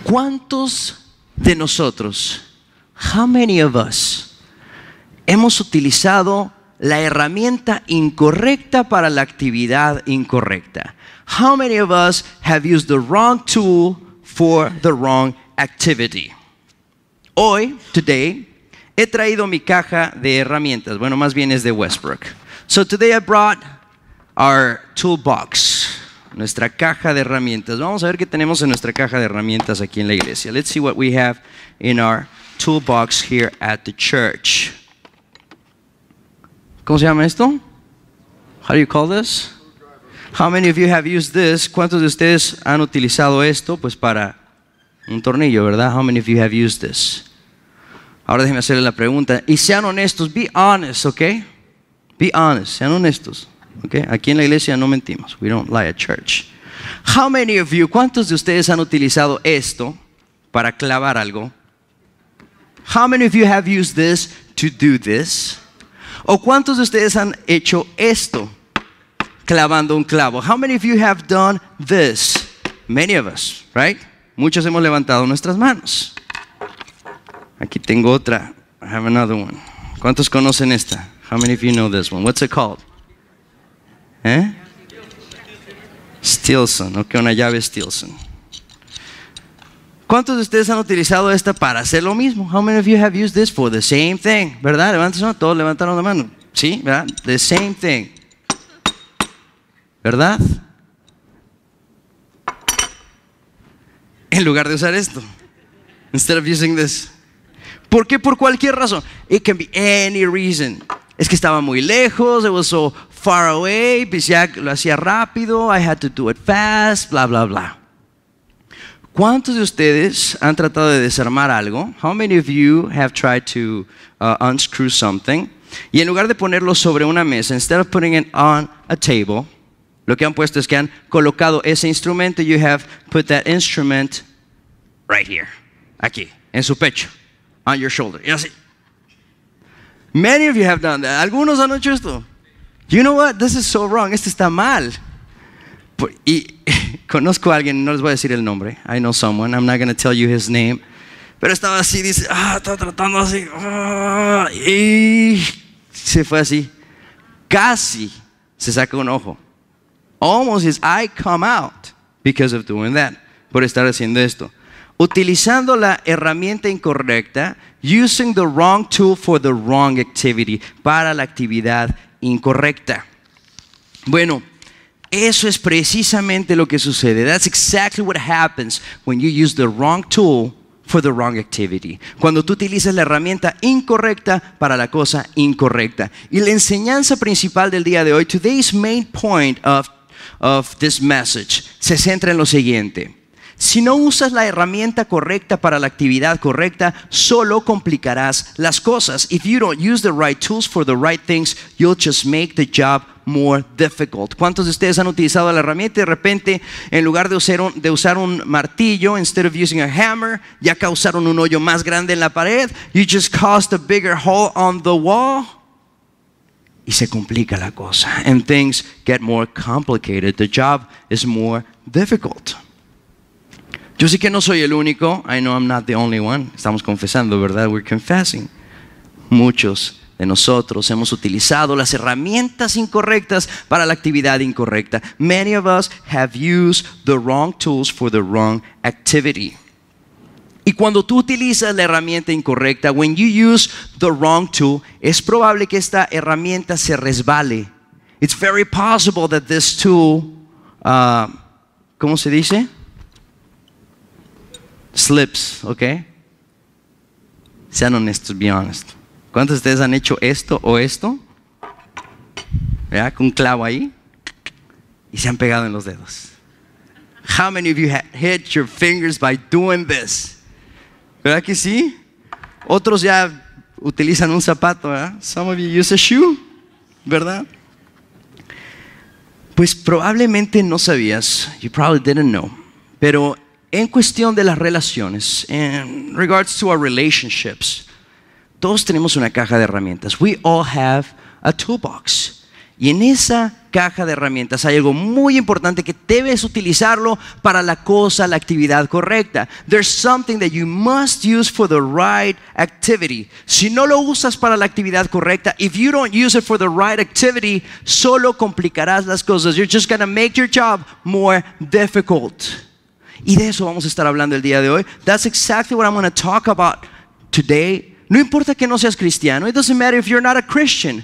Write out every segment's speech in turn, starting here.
¿Cuántos de nosotros, how many of us, hemos utilizado la herramienta incorrecta para la actividad incorrecta? How many of us have used the wrong tool for the wrong activity? Hoy, today, he traído mi caja de herramientas. Bueno, más bien es de Westbrook. So today I brought our toolbox, nuestra caja de herramientas. Vamos a ver qué tenemos en nuestra caja de herramientas aquí en la iglesia. Let's see what we have in our toolbox here at the church. ¿Cómo se llama esto? How do you call this? How many of you have used this? ¿Cuántos de ustedes han utilizado esto? Pues para un tornillo, ¿verdad? How many of you have used this? Ahora déjenme hacerle la pregunta. Y sean honestos, be honest, ¿ok? Be honest, sean honestos, ¿ok? Aquí en la iglesia no mentimos. We don't lie at church. How many of you, ¿cuántos de ustedes han utilizado esto para clavar algo? How many of you have used this to do this? ¿O cuántos de ustedes han hecho esto clavando un clavo? How many of you have done this? Many of us, right? Muchos hemos levantado nuestras manos. Aquí tengo otra. I have another one. ¿Cuántos conocen esta? How many of you know this one? What's it called? Stilson. Ok, una llave Stilson. ¿Cuántos de ustedes han utilizado esta para hacer lo mismo? How many of you have used this for the same thing? ¿Verdad? Levanten, todos levantaron la mano. Sí, ¿verdad? The same thing. ¿Verdad? En lugar de usar esto. Instead of using this. ¿Por qué? Por cualquier razón. It can be any reason. Es que estaba muy lejos. It was so far away. Pues ya lo hacía rápido. I had to do it fast. Bla, bla, bla. ¿Cuántos de ustedes han tratado de desarmar algo? How many of you have tried to unscrew something? Y en lugar de ponerlo sobre una mesa, instead of putting it on a table, lo que han puesto es que han colocado ese instrumento. You have put that instrument right here, aquí, en su pecho, on your shoulder. Y así. Many of you have done that. Algunos han hecho esto. You know what? This is so wrong. Esto está mal. Y conozco a alguien, no les voy a decir el nombre. I know someone, I'm not going to tell you his name. Pero estaba así, dice, estaba tratando así. Y se fue así. Casi se saca un ojo. Almost his eye come out because of doing that. Por estar haciendo esto. Utilizando la herramienta incorrecta, using the wrong tool for the wrong activity, para la actividad incorrecta. Bueno, eso es precisamente lo que sucede. That's exactly what happens when you use the wrong tool for the wrong activity. Cuando tú utilizas la herramienta incorrecta para la cosa incorrecta. Y la enseñanza principal del día de hoy, today's main point of this message, se centra en lo siguiente. Si no usas la herramienta correcta para la actividad correcta, solo complicarás las cosas. If you don't use the right tools for the right things, you'll just make the job more difficult. ¿Cuántos de ustedes han utilizado la herramienta y de repente, en lugar de usar un martillo, instead of using a hammer, ya causaron un hoyo más grande en la pared? You just caused a bigger hole on the wall. Y se complica la cosa. And things get more complicated. The job is more difficult. Yo sé que no soy el único. I know I'm not the only one. Estamos confesando, ¿verdad? We're confessing. Muchos de nosotros hemos utilizado las herramientas incorrectas para la actividad incorrecta. Many of us have used the wrong tools for the wrong activity. Y cuando tú utilizas la herramienta incorrecta, when you use the wrong tool, es probable que esta herramienta se resbale. It's very possible that this tool, ¿cómo se dice? Slips, ¿ok? Sean honestos, be honest. ¿Cuántos de ustedes han hecho esto o esto? ¿Verdad? Con un clavo ahí y se han pegado en los dedos. How many of you have hit your fingers by doing this? ¿Verdad que sí? Otros ya utilizan un zapato, ¿verdad? Some of you use a shoe, ¿verdad? Pues probablemente no sabías, you probably didn't know, pero en cuestión de las relaciones, in regards to our relationships, todos tenemos una caja de herramientas. We all have a toolbox. Y en esa caja de herramientas hay algo muy importante que debes utilizarlo para la cosa, la actividad correcta. There's something that you must use for the right activity. Si no lo usas para la actividad correcta, if you don't use it for the right activity, solo complicarás las cosas. You're just going to make your job more difficult. Y de eso vamos a estar hablando el día de hoy. That's exactly what I'm going to talk about today. No importa que no seas cristiano. It doesn't matter if you're not a Christian.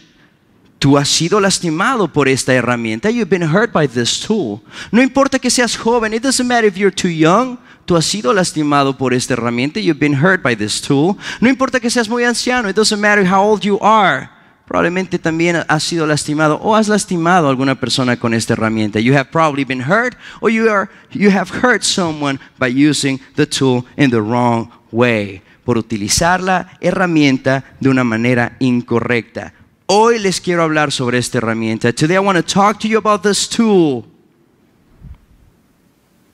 Tú has sido lastimado por esta herramienta. You've been hurt by this tool. No importa que seas joven. It doesn't matter if you're too young. Tú has sido lastimado por esta herramienta. You've been hurt by this tool. No importa que seas muy anciano. It doesn't matter how old you are. Probablemente también has sido lastimado o has lastimado a alguna persona con esta herramienta. You have probably been hurt or you have hurt someone by using the tool in the wrong way. Por utilizar la herramienta de una manera incorrecta. Hoy les quiero hablar sobre esta herramienta. Today I want to talk to you about this tool.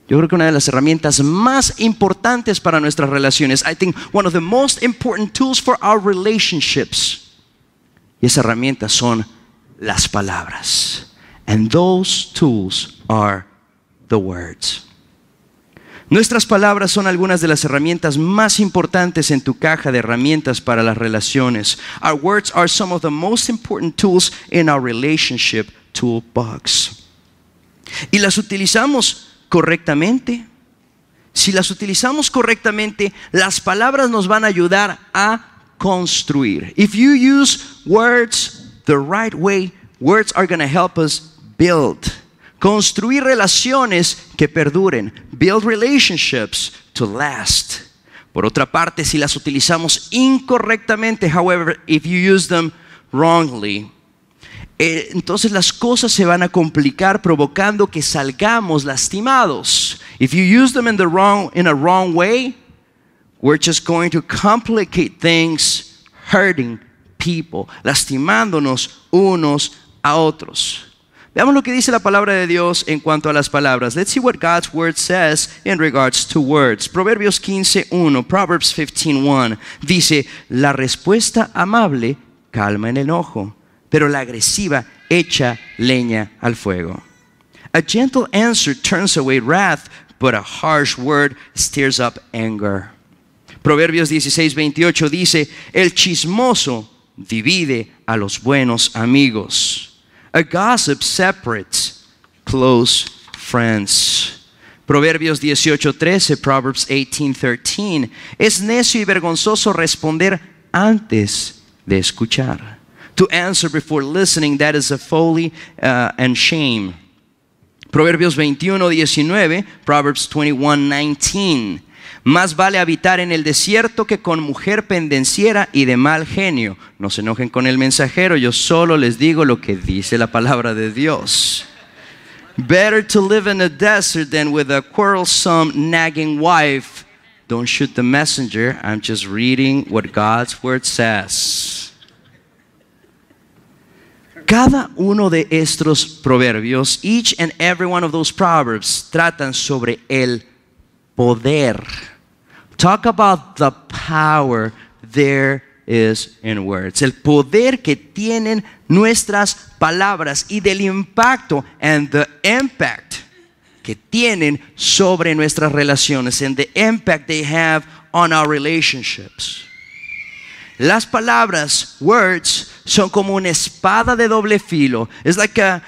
Yo creo que una de las herramientas más importantes para nuestras relaciones. I think one of the most important tools for our relationships. Y esa herramienta son las palabras. And those tools are the words. Nuestras palabras son algunas de las herramientas más importantes en tu caja de herramientas para las relaciones. Our words are some of the most important tools in our relationship toolbox. ¿Y las utilizamos correctamente? Si las utilizamos correctamente, las palabras nos van a ayudar a construir. If you use words the right way, words are going to help us build. Construir relaciones que perduren. Build relationships to last. Por otra parte, si las utilizamos incorrectamente, however, if you use them wrongly, entonces las cosas se van a complicar provocando que salgamos lastimados. If you use them in a wrong way, we're just going to complicate things, hurting people, lastimándonos unos a otros. Veamos lo que dice la palabra de Dios en cuanto a las palabras. Let's see what God's word says in regards to words. Proverbios 15:1, Proverbs 15:1 dice: la respuesta amable calma el enojo, pero la agresiva echa leña al fuego. A gentle answer turns away wrath, but a harsh word stirs up anger. Proverbios 16:28 dice: el chismoso divide a los buenos amigos. A gossip separates close friends. Proverbios 18:13, Proverbs 18:13. Es necio y vergonzoso responder antes de escuchar. To answer before listening, that is a folly and shame. Proverbios 21:19, Proverbs 21:19. Más vale habitar en el desierto que con mujer pendenciera y de mal genio. No se enojen con el mensajero, yo solo les digo lo que dice la palabra de Dios. Better to live in a desert than with a quarrelsome, nagging wife. Don't shoot the messenger, I'm just reading what God's word says. Cada uno de estos proverbios, each and every one of those proverbs, tratan sobre el poder. Talk about the power there is in words. El poder que tienen nuestras palabras y del impacto and the impact que tienen sobre nuestras relaciones and the impact they have on our relationships. Las palabras, words, son como una espada de doble filo. It's like a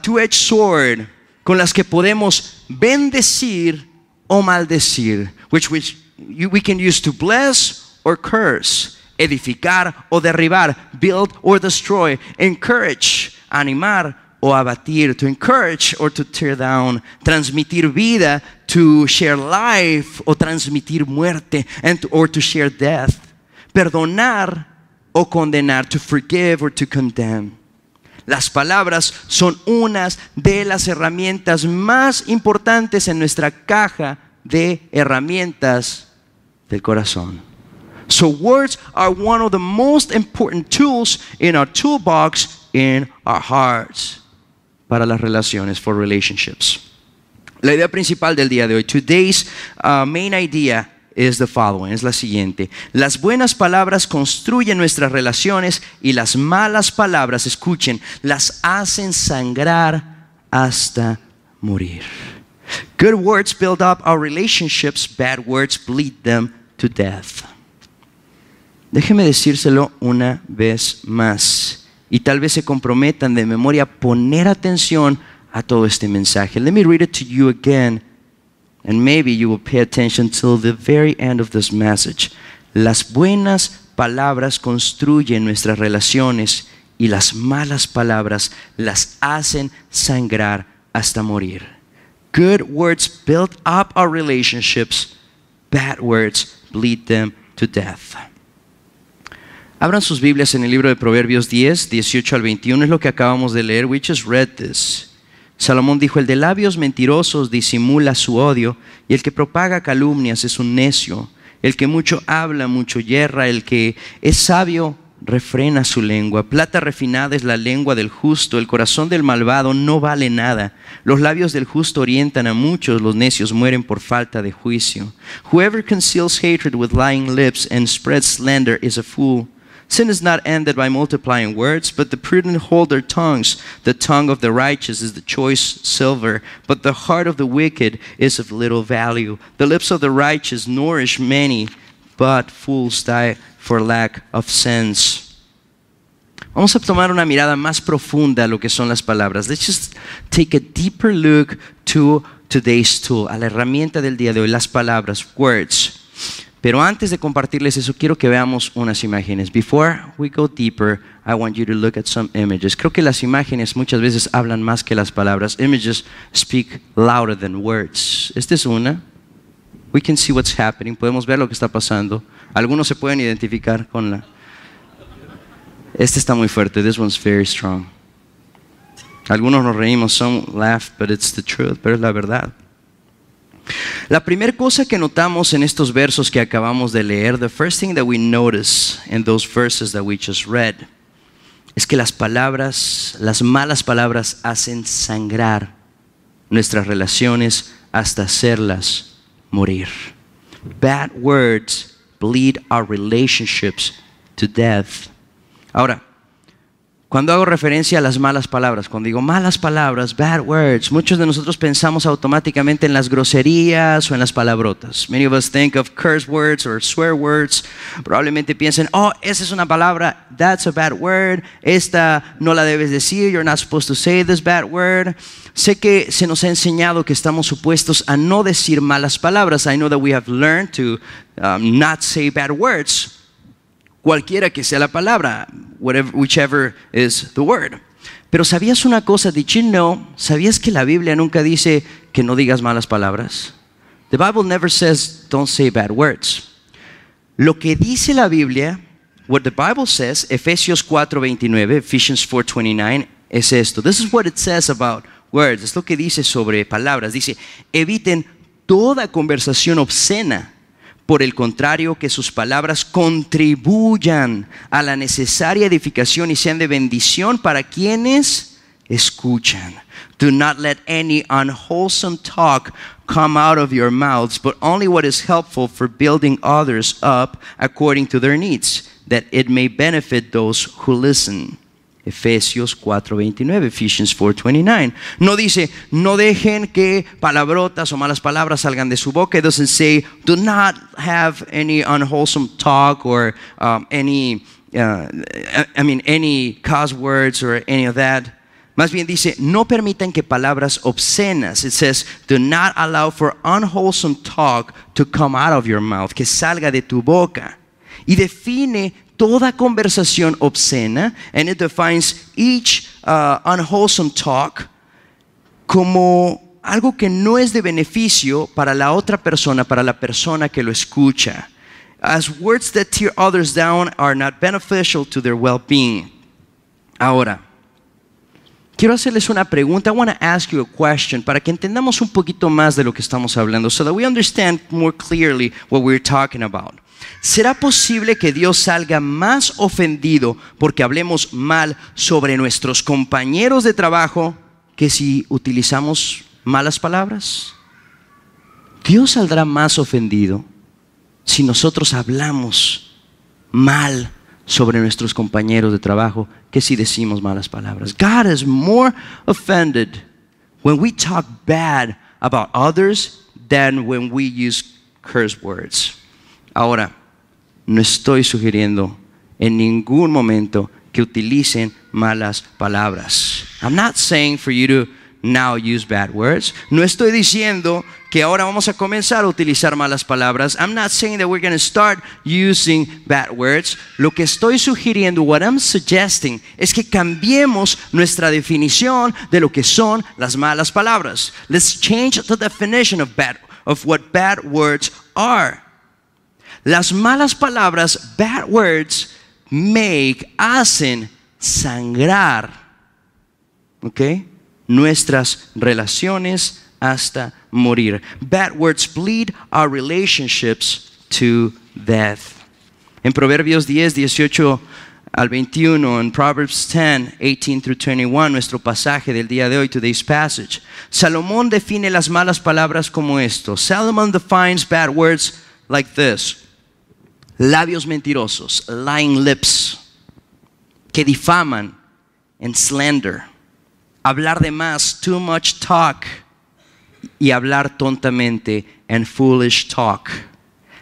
two-edged sword con las que podemos bendecir o maldecir, which we can use to bless or curse, edificar o derribar, build or destroy, encourage, animar o abatir, to encourage or to tear down, transmitir vida, to share life o transmitir muerte, or to share death, perdonar o condenar, to forgive or to condemn. Las palabras son unas de las herramientas más importantes en nuestra caja de herramientas del corazón. So words are one of the most important tools in our toolbox in our hearts para las relaciones, for relationships. La idea principal del día de hoy, today's main idea is the following, es la siguiente. Las buenas palabras construyen nuestras relaciones y las malas palabras, escuchen, las hacen sangrar hasta morir. Good words build up our relationships, bad words bleed them to death. Déjeme decírselo una vez más y tal vez se comprometan de memoria a poner atención a todo este mensaje. Let me read it to you again and maybe you will pay attention till the very end of this message. Las buenas palabras construyen nuestras relaciones y las malas palabras las hacen sangrar hasta morir. Good words build up our relationships, bad words bleed them to death. Abran sus Biblias en el libro de Proverbios 10, 18 al 21, es lo que acabamos de leer. We just read this. Salomón dijo, el de labios mentirosos disimula su odio, y el que propaga calumnias es un necio. El que mucho habla, mucho yerra, el que es sabio, refrena su lengua. Plata refinada es la lengua del justo, el corazón del malvado no vale nada. Los labios del justo orientan a muchos, los necios mueren por falta de juicio. Whoever conceals hatred with lying lips and spreads slander is a fool. Sin is not ended by multiplying words, but the prudent hold their tongues. The tongue of the righteous is the choice silver, but the heart of the wicked is of little value. The lips of the righteous nourish many, but fools die for lack of sense. Vamos a tomar una mirada más profunda a lo que son las palabras. Let's just take a deeper look to today's tool, a la herramienta del día de hoy, las palabras, words. Pero antes de compartirles eso, quiero que veamos unas imágenes. Before we go deeper, I want you to look at some images. Creo que las imágenes muchas veces hablan más que las palabras. Images speak louder than words. Esta es una. We can see what's happening. Podemos ver lo que está pasando. Algunos se pueden identificar con la... Esta está muy fuerte. This one's very strong. Algunos nos reímos. Some laugh, but it's the truth. Pero es la verdad. La primera cosa que notamos en estos versos que acabamos de leer, the first thing that we notice in those verses that we just read, es que las palabras, las malas palabras hacen sangrar nuestras relaciones hasta hacerlas morir. Bad words bleed our relationships to death. Ahora, cuando hago referencia a las malas palabras, cuando digo malas palabras, bad words, muchos de nosotros pensamos automáticamente en las groserías o en las palabrotas. Many of us think of curse words or swear words. Probablemente piensen, oh, esa es una palabra, that's a bad word. Esta no la debes decir, you're not supposed to say this bad word. Sé que se nos ha enseñado que estamos supuestos a no decir malas palabras. I know that we have learned to not say bad words. Cualquiera que sea la palabra, whichever is the word. Pero ¿sabías una cosa? Did you know? ¿Sabías que la Biblia nunca dice que no digas malas palabras? The Bible never says don't say bad words. Lo que dice la Biblia, what the Bible says, Efesios 4:29, Ephesians 4:29, es esto. This is what it says about words. Es lo que dice sobre palabras. Dice, eviten toda conversación obscena. Por el contrario, que sus palabras contribuyan a la necesaria edificación y sean de bendición para quienes escuchan. Do not let any unwholesome talk come out of your mouths, but only what is helpful for building others up according to their needs, that it may benefit those who listen. Efesios 4:29, Ephesians 4:29. No dice, no dejen que palabrotas o malas palabras salgan de su boca. It doesn't say, do not have any unwholesome talk or any curse words or any of that. Más bien dice, no permitan que palabras obscenas. It says, do not allow for unwholesome talk to come out of your mouth, que salga de tu boca. Y define toda conversación obscena, and it defines each unwholesome talk como algo que no es de beneficio para la otra persona, para la persona que lo escucha. As words that tear others down are not beneficial to their well-being. Ahora, quiero hacerles una pregunta. I want to ask you a question para que entendamos un poquito más de lo que estamos hablando, so that we understand more clearly what we're talking about. ¿Será posible que Dios salga más ofendido porque hablemos mal sobre nuestros compañeros de trabajo que si utilizamos malas palabras? ¿Dios saldrá más ofendido si nosotros hablamos mal sobre nuestros compañeros de trabajo que si decimos malas palabras. God is more offended when we talk bad about others than when we use curse words. Ahora, no estoy sugiriendo en ningún momento que utilicen malas palabras. I'm not saying for you to now use bad words. No estoy diciendo que ahora vamos a comenzar a utilizar malas palabras. I'm not saying that we're going to start using bad words. Lo que estoy sugiriendo, what I'm suggesting, es que cambiemos nuestra definición de lo que son las malas palabras. Let's change the definition of what bad words are. Las malas palabras, bad words, hacen sangrar, ¿ok?, nuestras relaciones hasta morir. Bad words bleed our relationships to death. En Proverbios 10, 18 al 21, en Proverbs 10, 18 through 21, nuestro pasaje del día de hoy, today's passage, Salomón define las malas palabras como esto. Solomon defines bad words like this: labios mentirosos, lying lips, que difaman, and slander. Hablar de más, too much talk, y hablar tontamente, and foolish talk.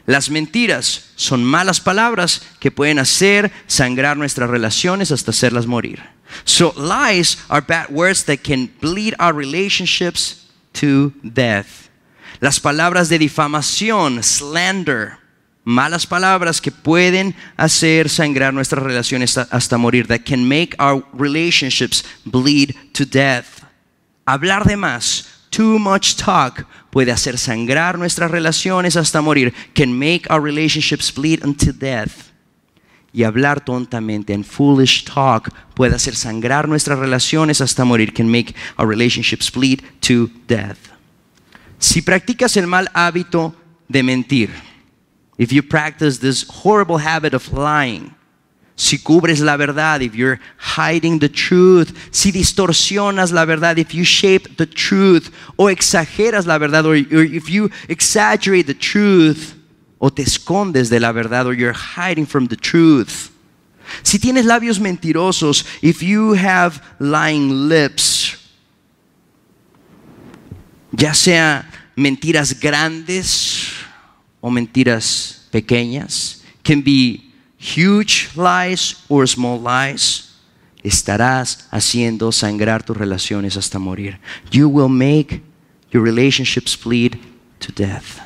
Las mentiras son malas palabras que pueden hacer sangrar nuestras relaciones hasta hacerlas morir. So lies are bad words that can bleed our relationships to death. Las palabras de difamación, slander, malas palabras que pueden hacer sangrar nuestras relaciones hasta morir, that can make our relationships bleed to death. Hablar de más, too much talk, puede hacer sangrar nuestras relaciones hasta morir, can make our relationships bleed unto death. Y hablar tontamente, and foolish talk, puede hacer sangrar nuestras relaciones hasta morir, can make our relationships bleed to death. Si practicas el mal hábito de mentir, if you practice this horrible habit of lying, si cubres la verdad, if you're hiding the truth, si distorsionas la verdad, if you shape the truth, o exageras la verdad, or if you exaggerate the truth, o te escondes de la verdad, or you're hiding from the truth. Si tienes labios mentirosos, if you have lying lips, ya sea mentiras grandes o mentiras pequeñas, can be huge lies or small lies, estarás haciendo sangrar tus relaciones hasta morir. You will make your relationships bleed to death.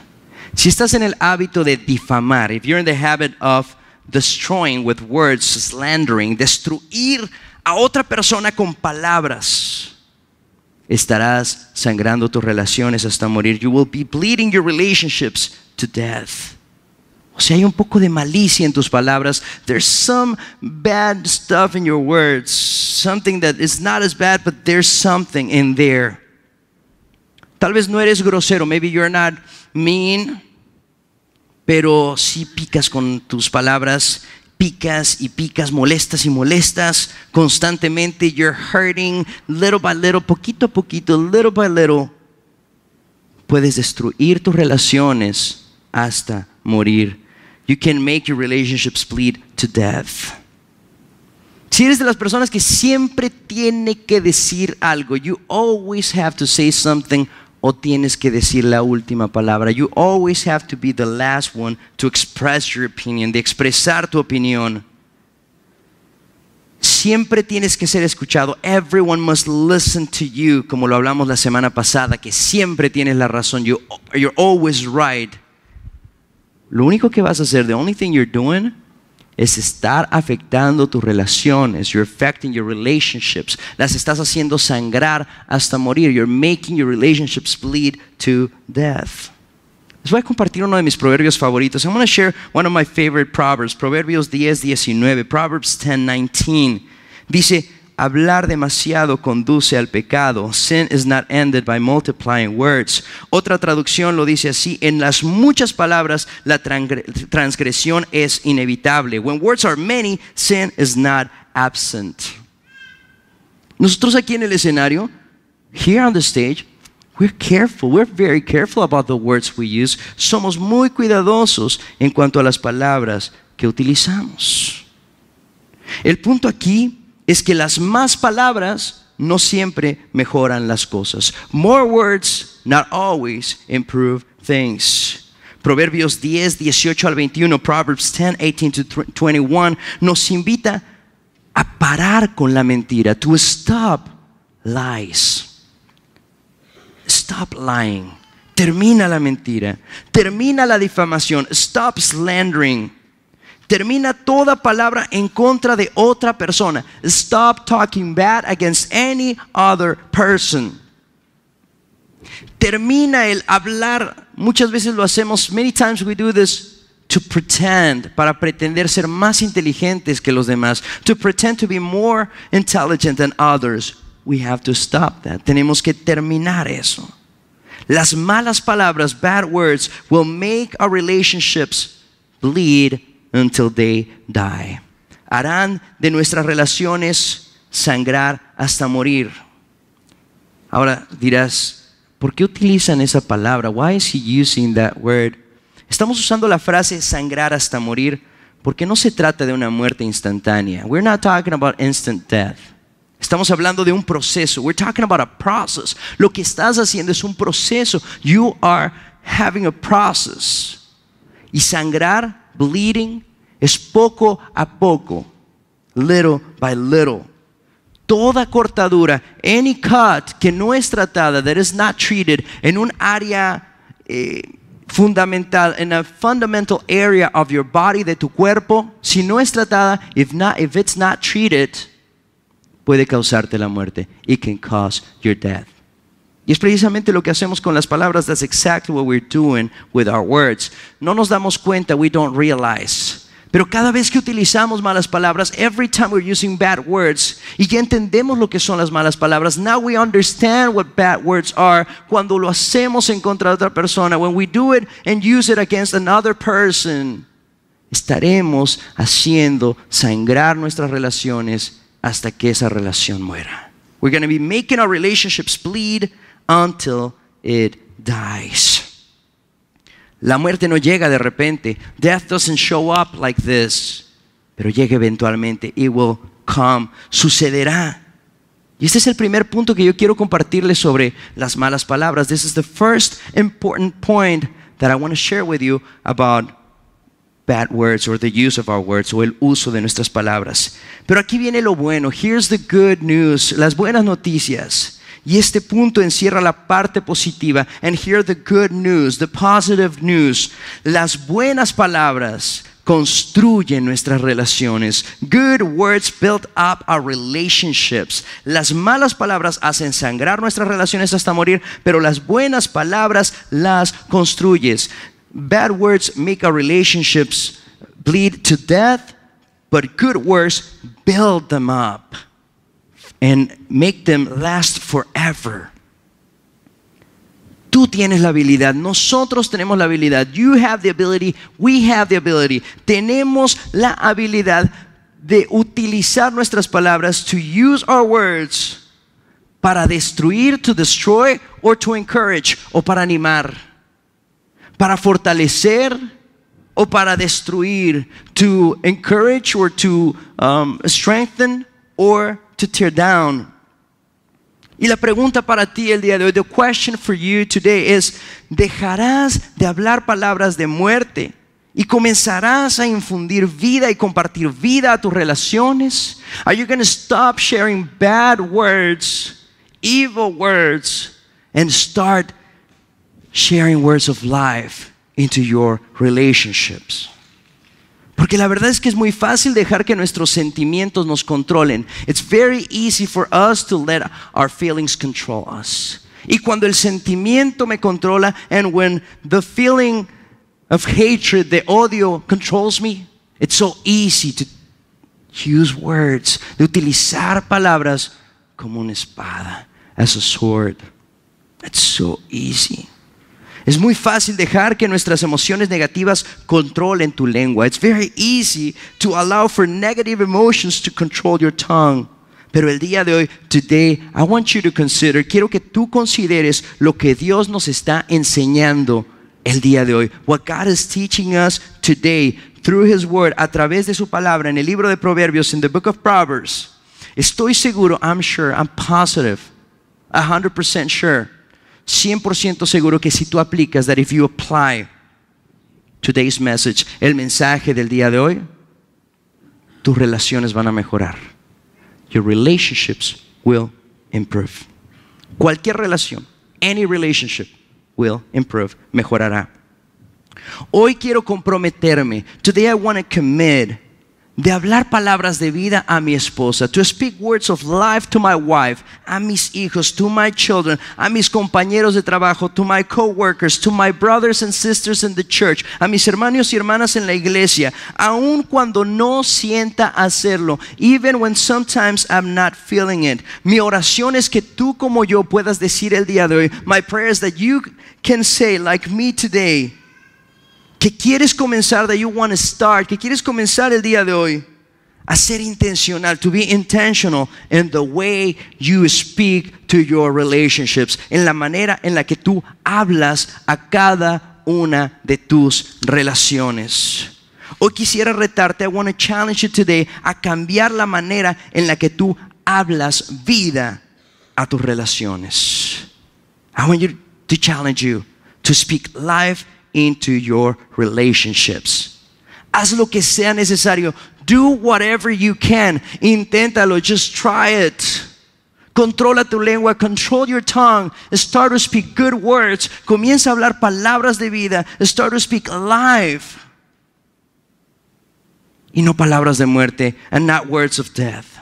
Si estás en el hábito de difamar, if you're in the habit of destroying with words, slandering, destruir a otra persona con palabras, estarás sangrando tus relaciones hasta morir. You will be bleeding your relationships to death. O sea, hay un poco de malicia en tus palabras. There's some bad stuff in your words. Something that is not as bad, but there's something in there. Tal vez no eres grosero. Maybe you're not mean, pero sí picas con tus palabras. Picas y picas, molestas y molestas constantemente. You're hurting little by little, poquito a poquito, little by little. Puedes destruir tus relaciones hasta morir. You can make your relationships bleed to death. Si eres de las personas que siempre tiene que decir algo, you always have to say something, o tienes que decir la última palabra. You always have to be the last one to express your opinion, de expresar tu opinión. Siempre tienes que ser escuchado. Everyone must listen to you, como lo hablamos la semana pasada, que siempre tienes la razón. You're always right. Lo único que vas a hacer, the only thing you're doing, es estar afectando tus relaciones. You're affecting your relationships. Las estás haciendo sangrar hasta morir. You're making your relationships bleed to death. Les voy a compartir uno de mis proverbios favoritos. I'm going to share one of my favorite proverbs. Proverbios 10:19. Proverbs 10:19. Dice: hablar demasiado conduce al pecado. Sin is not ended by multiplying words. Otra traducción lo dice así: en las muchas palabras la transgresión es inevitable. When words are many, sin is not absent. Nosotros aquí en el escenario, here on the stage, We're careful. We're very careful about the words we use. Somos muy cuidadosos en cuanto a las palabras que utilizamos. El punto aquí es que las más palabras no siempre mejoran las cosas. More words not always improve things. Proverbios 10, 18 al 21, Proverbs 10, 18 to 21, nos invita a parar con la mentira, to stop lies. Stop lying. Termina la mentira. Termina la difamación. Stop slandering. Termina toda palabra en contra de otra persona. Stop talking bad against any other person. Termina el hablar. Muchas veces lo hacemos. Many times we do this to pretend, para pretender ser más inteligentes que los demás. To pretend to be more intelligent than others. We have to stop that. Tenemos que terminar eso. Las malas palabras, bad words, will make our relationships bleed until they die. Harán de nuestras relaciones sangrar hasta morir. Ahora dirás, ¿por qué utilizan esa palabra? Why is he using that word? Estamos usando la frase sangrar hasta morir porque no se trata de una muerte instantánea. We're not talking about instant death. Estamos hablando de un proceso. We're talking about a process. Lo que estás haciendo es un proceso. You are having a process. Y sangrar, bleeding, es poco a poco. Little by little. Toda cortadura, any cut que no es tratada, that is not treated en un área fundamental, in a fundamental area of your body, de tu cuerpo, si no es tratada, if it's not treated, puede causarte la muerte. It can cause your death. Y es precisamente lo que hacemos con las palabras. That's exactly what we're doing with our words. No nos damos cuenta, we don't realize. Pero cada vez que utilizamos malas palabras, every time we're using bad words, y ya entendemos lo que son las malas palabras, now we understand what bad words are. Cuando lo hacemos en contra de otra persona, when we do it and use it against another person, estaremos haciendo sangrar nuestras relaciones hasta que esa relación muera. We're going to be making our relationships bleed until it dies. La muerte no llega de repente. Death doesn't show up like this. Pero llega eventualmente. It will come. Sucederá. Y este es el primer punto que yo quiero compartirles sobre las malas palabras. This is the first important point that I want to share with you about bad words or the use of our words, o el uso de nuestras palabras. Pero aquí viene lo bueno. Here's the good news. Las buenas noticias. Y este punto encierra la parte positiva. And here the good news, the positive news. Las buenas palabras construyen nuestras relaciones. Good words build up our relationships. Las malas palabras hacen sangrar nuestras relaciones hasta morir, pero las buenas palabras las construyes. Bad words make our relationships bleed to death, but good words build them up and make them last forever. Tú tienes la habilidad, nosotros tenemos la habilidad. You have the ability, we have the ability. Tenemos la habilidad de utilizar nuestras palabras, to use our words, para destruir, to destroy, or to encourage, o para animar, para fortalecer, o para destruir, to encourage, or to strengthen, or to tear down. Y la pregunta para ti el día de hoy, the question for you today is, ¿dejarás de hablar palabras de muerte y comenzarás a infundir vida y compartir vida a tus relaciones? Are you going to stop sharing bad words, evil words, and start sharing words of life into your relationships? Porque la verdad es que es muy fácil dejar que nuestros sentimientos nos controlen. It's very easy for us to let our feelings control us. Y cuando el sentimiento me controla, and when the feeling of hatred, the odio controls me, it's so easy to use words, de utilizar palabras como una espada, as a sword. It's so easy. Es muy fácil dejar que nuestras emociones negativas controlen tu lengua. It's very easy to allow for negative emotions to control your tongue. Pero el día de hoy, today, I want you to consider, quiero que tú consideres lo que Dios nos está enseñando el día de hoy. What God is teaching us today through His Word, a través de su palabra en el libro de Proverbios, in the book of Proverbs. Estoy seguro, I'm sure, I'm positive, 100% sure, 100% seguro que si tú aplicas, that if you apply today's message, el mensaje del día de hoy, tus relaciones van a mejorar. Your relationships will improve. Cualquier relación, any relationship will improve, mejorará. Hoy quiero comprometerme, today I want to commit, de hablar palabras de vida a mi esposa, to speak words of life to my wife, a mis hijos, to my children, a mis compañeros de trabajo, to my co-workers, to my brothers and sisters in the church, a mis hermanos y hermanas en la iglesia, aun cuando no sienta hacerlo, even when sometimes I'm not feeling it. Mi oración es que tú como yo puedas decir el día de hoy, my prayer is that you can say like me today, que quieres comenzar, that you want to start, que quieres comenzar el día de hoy a ser intencional, to be intentional in the way you speak to your relationships, en la manera en la que tú hablas a cada una de tus relaciones. Hoy quisiera retarte, I want to challenge you today, a cambiar la manera en la que tú hablas vida a tus relaciones. I want you to challenge you to speak life into your relationships. Haz lo que sea necesario. Do whatever you can. Inténtalo. Just try it. Controla tu lengua. Control your tongue. Start to speak good words. Comienza a hablar palabras de vida. Start to speak life. Y no palabras de muerte. And not words of death.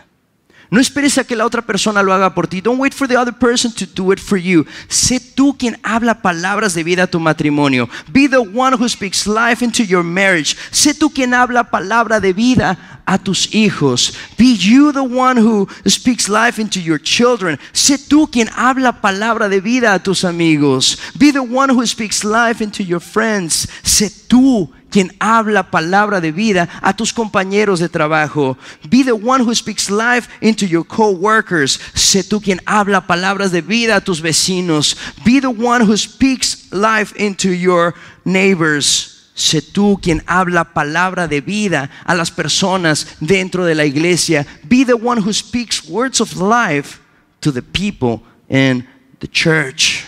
No esperes a que la otra persona lo haga por ti. Don't wait for the other person to do it for you. Sé tú quien habla palabras de vida a tu matrimonio. Be the one who speaks life into your marriage. Sé tú quien habla palabra de vida a tus hijos. Be you the one who speaks life into your children. Sé tú quien habla palabra de vida a tus amigos. Be the one who speaks life into your friends. Sé tú quien habla palabra de vida a tus compañeros de trabajo. Be the one who speaks life into your co-workers. Sé tú quien habla palabras de vida a tus vecinos. Be the one who speaks life into your neighbors. Sé tú quien habla palabra de vida a las personas dentro de la iglesia. Be the one who speaks words of life to the people in the church.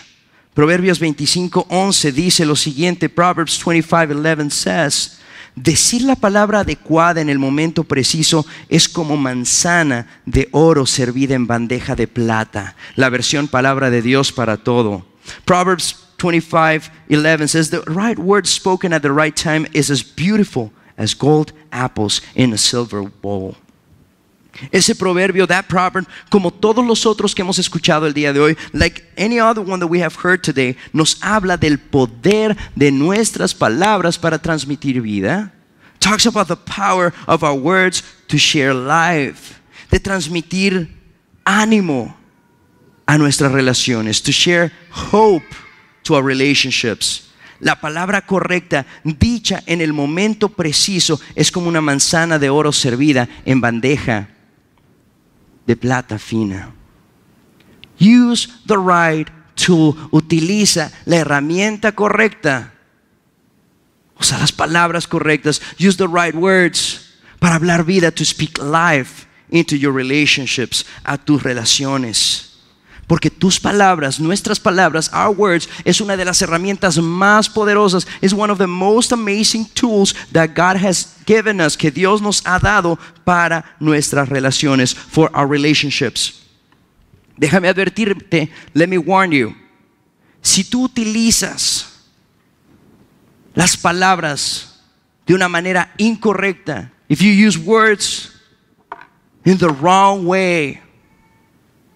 Proverbios 25:11 dice lo siguiente. Proverbs 25:11 says, decir la palabra adecuada en el momento preciso es como manzana de oro servida en bandeja de plata. La versión palabra de Dios para todo. Proverbs 25:11 says, the right word spoken at the right time is as beautiful as gold apples in a silver bowl. Ese proverbio, that proverb, como todos los otros que hemos escuchado el día de hoy, like any other one that we have heard today, nos habla del poder de nuestras palabras para transmitir vida. Talks about the power of our words to share life, de transmitir ánimo a nuestras relaciones, to share hope to our relationships. La palabra correcta, dicha en el momento preciso, es como una manzana de oro servida en bandeja de plata fina. Use the right tool. Utiliza la herramienta correcta. Usa las palabras correctas. Use the right words para hablar vida, to speak life into your relationships, a tus relaciones. Porque tus palabras, nuestras palabras, our words, es una de las herramientas más poderosas. Es one of the most amazing tools that God has given us, que Dios nos ha dado para nuestras relaciones, for our relationships. Déjame advertirte, let me warn you. Si tú utilizas las palabras de una manera incorrecta, if you use words in the wrong way,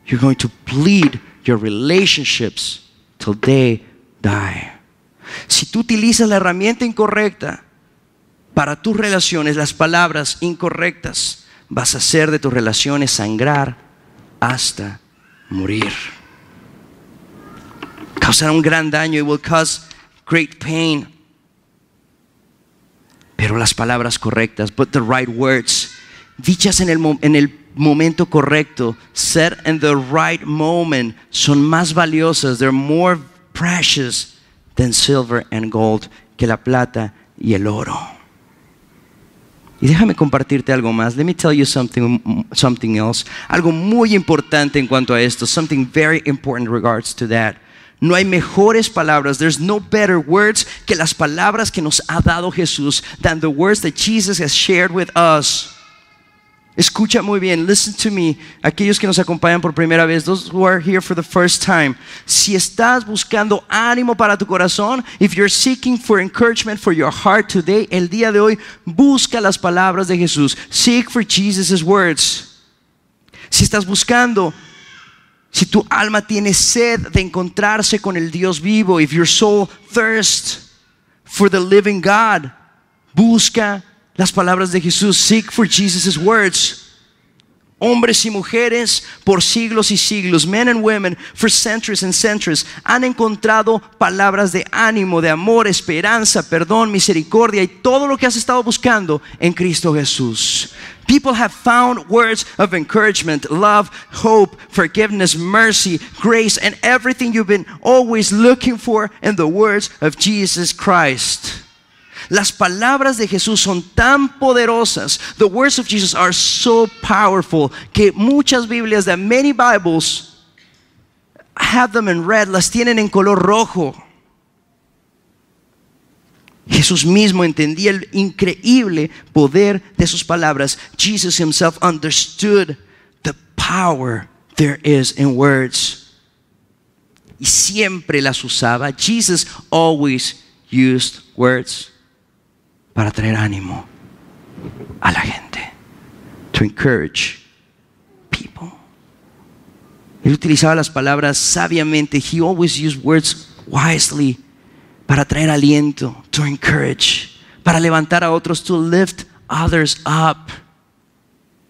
you're going to bleed your relationships till they die. Si tú utilizas la herramienta incorrecta para tus relaciones, las palabras incorrectas, vas a hacer de tus relaciones sangrar hasta morir. Causará un gran daño. It will cause great pain. Pero las palabras correctas, but the right words, dichas en el momento correcto, said in the right moment, son más valiosas. They're more precious than silver and gold, que la plata y el oro. Y déjame compartirte algo más. Let me tell you something else. Algo muy importante en cuanto a esto. Something very important in regards to that. No hay mejores palabras. There's no better words que las palabras que nos ha dado Jesús than the words that Jesus has shared with us. Escucha muy bien, listen to me, aquellos que nos acompañan por primera vez, those who are here for the first time. Si estás buscando ánimo para tu corazón, if you're seeking for encouragement for your heart today, el día de hoy, busca las palabras de Jesús. Seek for Jesus' words. Si estás buscando, si tu alma tiene sed de encontrarse con el Dios vivo, if your soul thirsts for the living God, busca las palabras de Jesús. Seek for Jesus' words. Hombres y mujeres por siglos y siglos, men and women for centuries and centuries, han encontrado palabras de ánimo, de amor, esperanza, perdón, misericordia y todo lo que has estado buscando en Cristo Jesús. People have found words of encouragement, love, hope, forgiveness, mercy, grace, and everything you've been always looking for in the words of Jesus Christ. Las palabras de Jesús son tan poderosas. The words of Jesus are so powerful que muchas Biblias, that many Bibles have them in red, las tienen en color rojo. Jesús mismo entendía el increíble poder de sus palabras. Jesus himself understood the power there is in words. Y siempre las usaba. Jesus always used words para traer ánimo a la gente, to encourage people. Él utilizaba las palabras sabiamente. He always used words wisely para traer aliento, to encourage, para levantar a otros, to lift others up.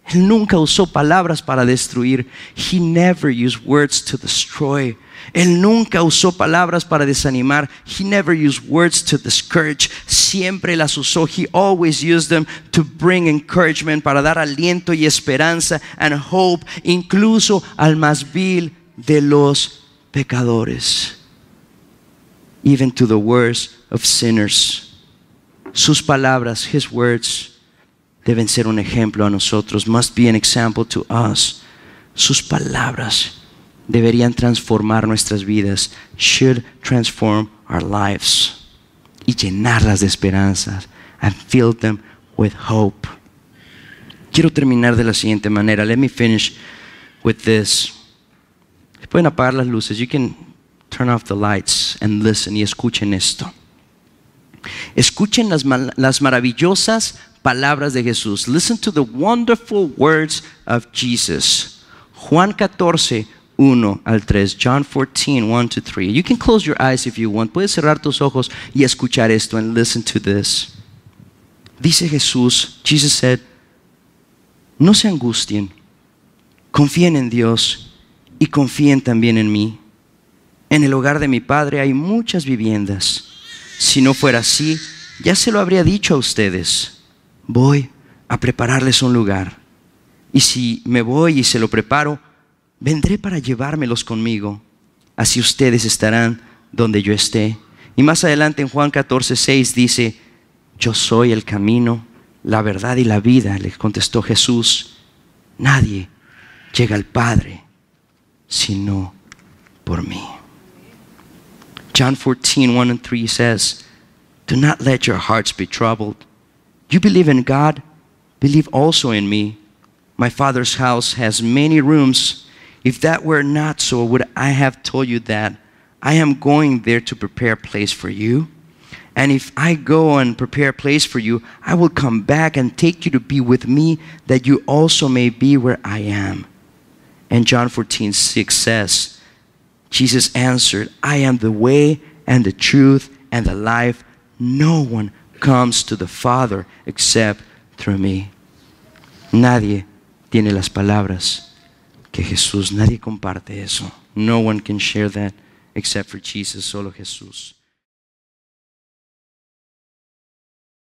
Él nunca usó palabras para destruir. He never used words to destroy. Él nunca usó palabras para desanimar. He never used words to discourage. Siempre las usó. He always used them to bring encouragement, para dar aliento y esperanza and hope, incluso al más vil de los pecadores, even to the worst of sinners. Sus palabras, his words, deben ser un ejemplo a nosotros. Must be an example to us. Sus palabras deberían transformar nuestras vidas. Should transform our lives. Y llenarlas de esperanza. And fill them with hope. Quiero terminar de la siguiente manera. Let me finish with this. Pueden apagar las luces. You can turn off the lights and listen. Y escuchen esto. Escuchen las maravillosas palabras de Jesús. Listen to the wonderful words of Jesus. Juan 14, 1 al 3. John 14, 1 to 3. You can close your eyes if you want. Puedes cerrar tus ojos y escuchar esto and listen to this. Dice Jesús, Jesus said, no se angustien, confíen en Dios y confíen también en mí. En el hogar de mi Padre hay muchas viviendas. Si no fuera así, ya se lo habría dicho a ustedes. Voy a prepararles un lugar. Y si me voy y se lo preparo, vendré para llevármelos conmigo. Así ustedes estarán donde yo esté. Y más adelante en Juan 14, 6 dice, yo soy el camino, la verdad y la vida. Le contestó Jesús, nadie llega al Padre sino por mí. John 14, 1 and 3 says, do not let your hearts be troubled. You believe in God, believe also in me. My Father's house has many rooms. If that were not so, would I have told you that? I am going there to prepare a place for you. And if I go and prepare a place for you, I will come back and take you to be with me, that you also may be where I am. And John 14, 6 says, Jesus answered, I am the way and the truth and the life. No one comes to the Father except through me. Nadie tiene las palabras que Jesús. Nadie comparte eso. No one can share that except for Jesus, solo Jesús.